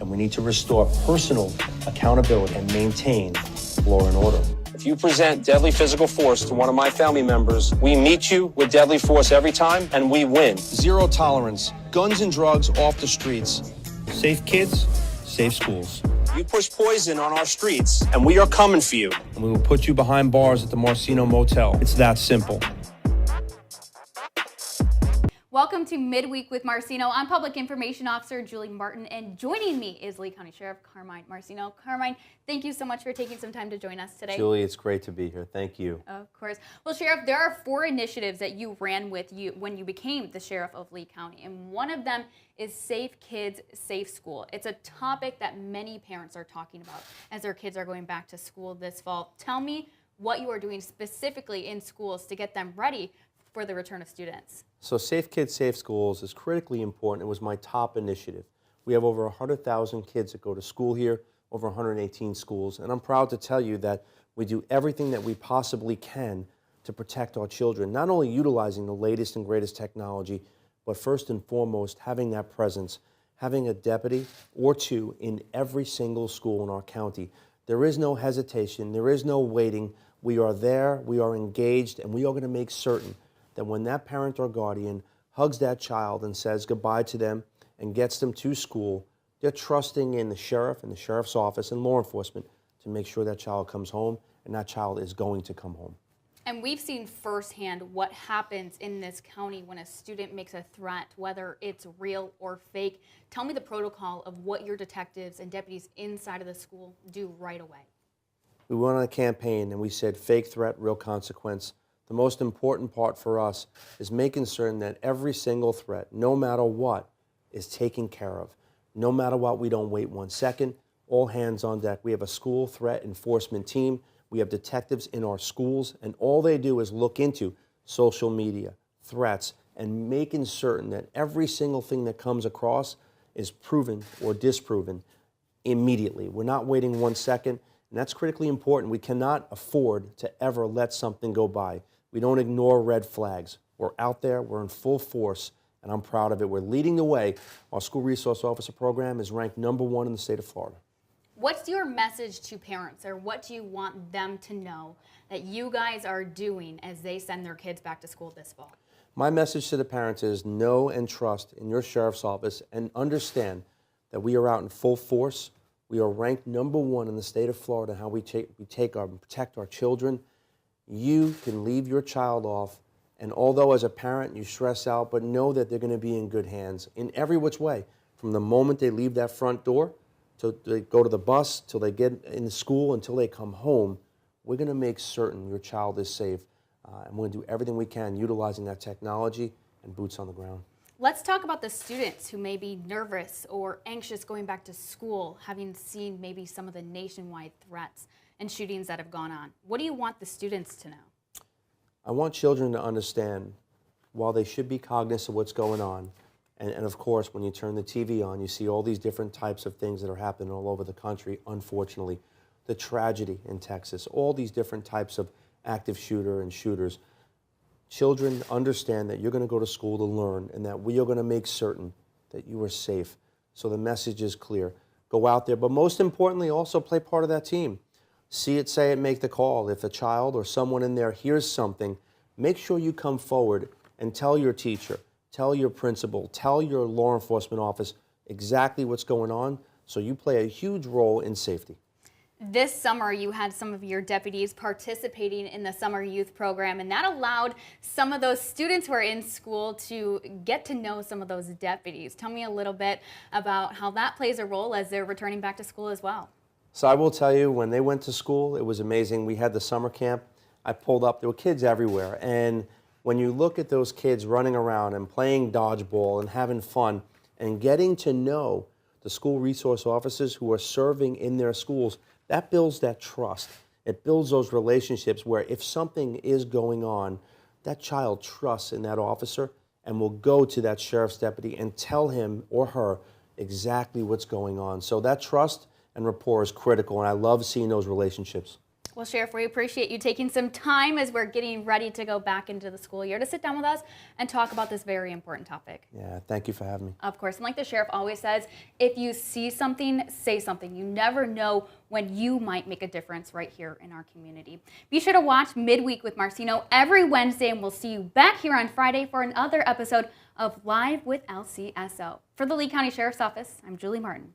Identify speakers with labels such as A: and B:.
A: And we need to restore personal accountability and maintain law and order. If you present deadly physical force to one of my family members, we meet you with deadly force every time, and we win. Zero tolerance. Guns and drugs off the streets. Safe kids, safe schools. You push poison on our streets, and we are coming for you. And we will put you behind bars at the Marceno Motel. It's that simple.
B: Welcome to Midweek with Marceno. I'm Public Information Officer Julie Martin, and joining me is Lee County Sheriff Carmine Marceno. Carmine, thank you so much for taking some time to join us today.
C: Julie, it's great to be here. Thank you.
B: Of course. Well, Sheriff, there are 4 initiatives that you ran with when you became the Sheriff of Lee County, and one of them is Safe Kids, Safe School. It's a topic that many parents are talking about as their kids are going back to school this fall. Tell me what you are doing specifically in schools to get them ready for the return of students.
C: So Safe Kids, Safe Schools is critically important. It was my top initiative. We have over 100,000 kids that go to school here, over 118 schools, and I'm proud to tell you that we do everything that we possibly can to protect our children, not only utilizing the latest and greatest technology, but first and foremost, having that presence, having a deputy or 2 in every single school in our county. There is no hesitation, there is no waiting. We are there, we are engaged, and we are going to make certain that when that parent or guardian hugs that child and says goodbye to them and gets them to school, they're trusting in the sheriff and the sheriff's office and law enforcement to make sure that child comes home, and that child is going to come home.
B: And we've seen firsthand what happens in this county when a student makes a threat, whether it's real or fake. Tell me the protocol of what your detectives and deputies inside of the school do right away.
C: We went on a campaign and we said fake threat, real consequence. The most important part for us is making certain that every single threat, no matter what, is taken care of. No matter what, we don't wait 1 second. All hands on deck. We have a school threat enforcement team. We have detectives in our schools, and all they do is look into social media, threats, and making certain that every single thing that comes across is proven or disproven immediately. We're not waiting 1 second, and that's critically important. We cannot afford to ever let something go by. We don't ignore red flags. We're out there, we're in full force, and I'm proud of it. We're leading the way. Our school resource officer program is ranked #1 in the state of Florida.
B: What's your message to parents, or what do you want them to know that you guys are doing as they send their kids back to school this fall?
C: My message to the parents is know and trust in your sheriff's office and understand that we are out in full force. We are ranked #1 in the state of Florida how we protect our children. You can leave your child off, and although as a parent you stress out, but know that they're going to be in good hands in every which way. From the moment they leave that front door, till they go to the bus, till they get in school, until they come home, we're going to make certain your child is safe. And we're going to do everything we can utilizing that technology and boots on the ground.
B: Let's talk about the students who may be nervous or anxious going back to school, having seen maybe some of the nationwide threats and shootings that have gone on. What do you want the students to know?
C: I want children to understand, while they should be cognizant of what's going on, and of course, when you turn the TV on, you see all these different types of things that are happening all over the country, unfortunately. The tragedy in Texas, all these different types of active shooter and shooters. Children understand that you're going to go to school to learn, and that we are going to make certain that you are safe. So the message is clear. Go out there, but most importantly, also play part of that team. See it, say it, make the call. If a child or someone in there hears something, make sure you come forward and tell your teacher, tell your principal, tell your law enforcement office exactly what's going on, so you play a huge role in safety.
B: This summer, you had some of your deputies participating in the summer youth program, and that allowed some of those students who are in school to get to know some of those deputies. Tell me a little bit about how that plays a role as they're returning back to school as well.
C: So I will tell you, when they went to school, it was amazing. We had the summer camp. I pulled up, there were kids everywhere, and when you look at those kids running around and playing dodgeball and having fun and getting to know the school resource officers who are serving in their schools, that builds that trust. It builds those relationships where if something is going on, that child trusts in that officer and will go to that sheriff's deputy and tell him or her exactly what's going on. So that trust and rapport is critical, and I love seeing those relationships.
B: Well, Sheriff, we appreciate you taking some time as we're getting ready to go back into the school year to sit down with us and talk about this very important topic.
C: Yeah, thank you for having me.
B: Of course, and like the Sheriff always says, if you see something, say something. You never know when you might make a difference right here in our community. Be sure to watch Midweek with Marceno every Wednesday, and we'll see you back here on Friday for another episode of Live with LCSO. For the Lee County Sheriff's Office, I'm Julie Martin.